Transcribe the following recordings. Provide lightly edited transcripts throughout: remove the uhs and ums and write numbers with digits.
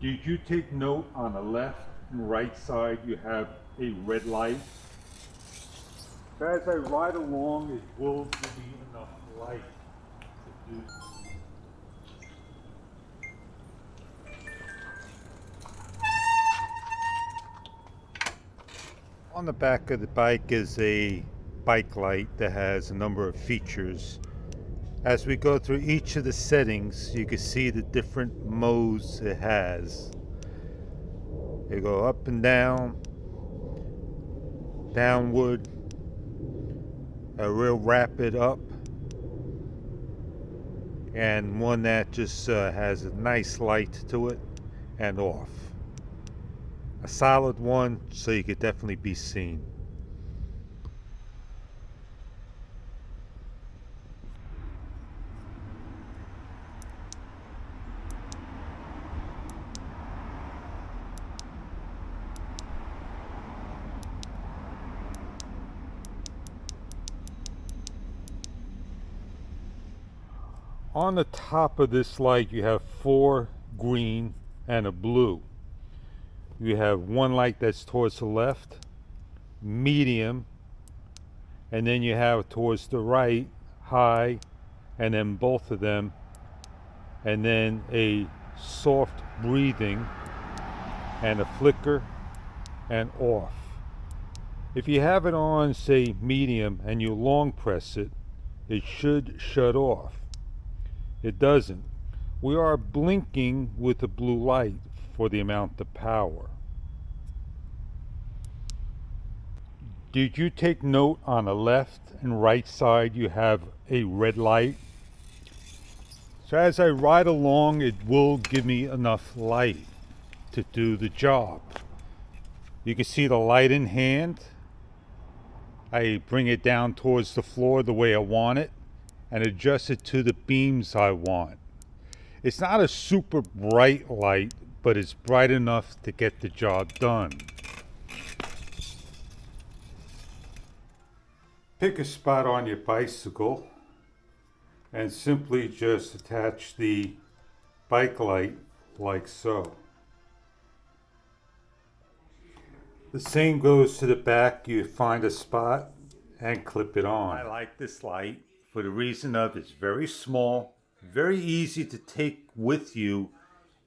Did you take note on the left and right side you have a red light? So as I ride along, it will give me enough light to do. On the back of the bike is a bike light that has a number of features. As we go through each of the settings, you can see the different modes it has. They go up and down, downward, a real rapid up, and one that just has a nice light to it, and off. A solid one so you could definitely be seen. On the top of this light you have 4 green and a blue. You have one light that's towards the left, medium, and then you have towards the right, high, and then both of them, and then a soft breathing and a flicker and off. If you have it on, say, medium, and you long press it, it should shut off. It doesn't. We are blinking with the blue light for the amount of power. Did you take note on the left and right side you have a red light? So as I ride along, it will give me enough light to do the job. You can see the light in hand. I bring it down towards the floor the way I want it and adjust it to the beams I want. It's not a super bright light, but it's bright enough to get the job done. Pick a spot on your bicycle and simply just attach the bike light like so. The same goes to the back. You find a spot and clip it on. I like this light for the reason of it's very small, very easy to take with you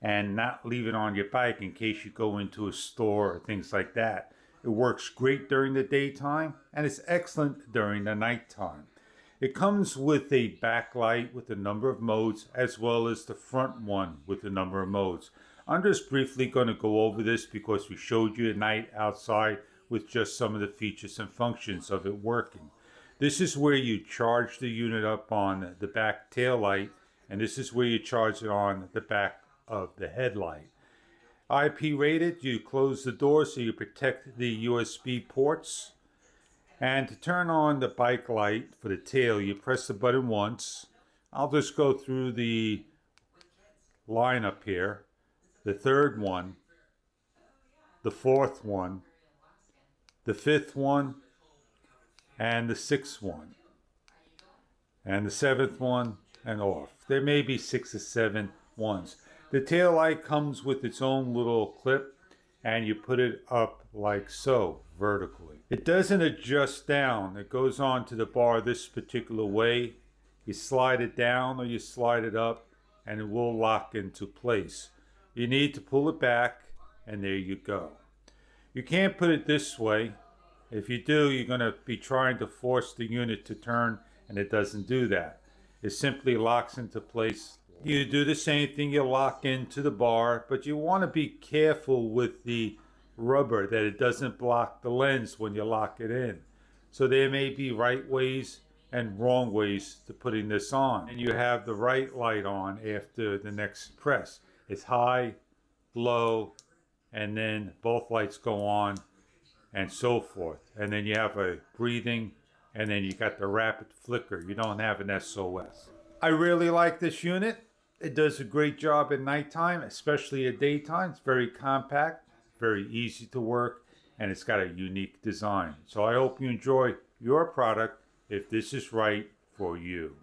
and not leave it on your bike in case you go into a store or things like that. It works great during the daytime and it's excellent during the nighttime. It comes with a backlight with a number of modes as well as the front one with a number of modes. I'm just briefly going to go over this because we showed you at night outside with just some of the features and functions of it working. This is where you charge the unit up on the back tail light, and this is where you charge it on the back of the headlight. IP rated, you close the door so you protect the USB ports. And to turn on the bike light for the tail, you press the button once. I'll just go through the lineup here. The third one, the fourth one, the fifth one, and the sixth one, and the seventh one, and off. There may be 6 or 7 ones. The tail light comes with its own little clip, and you put it up like so, vertically. It doesn't adjust down. It goes on to the bar this particular way. You slide it down or you slide it up, and it will lock into place. You need to pull it back, and there you go. You can't put it this way. If you do, you're going to be trying to force the unit to turn, and it doesn't do that. It simply locks into place. You do the same thing, you lock into the bar, but you want to be careful with the rubber that it doesn't block the lens when you lock it in. So there may be right ways and wrong ways to putting this on. And you have the right light on after the next press. It's high, low, and then both lights go on and so forth. And then you have a breathing, and then you got the rapid flicker. You don't have an SOS. I really like this unit. It does a great job at nighttime, especially at daytime. It's very compact, very easy to work, and it's got a unique design. So I hope you enjoy your product if this is right for you.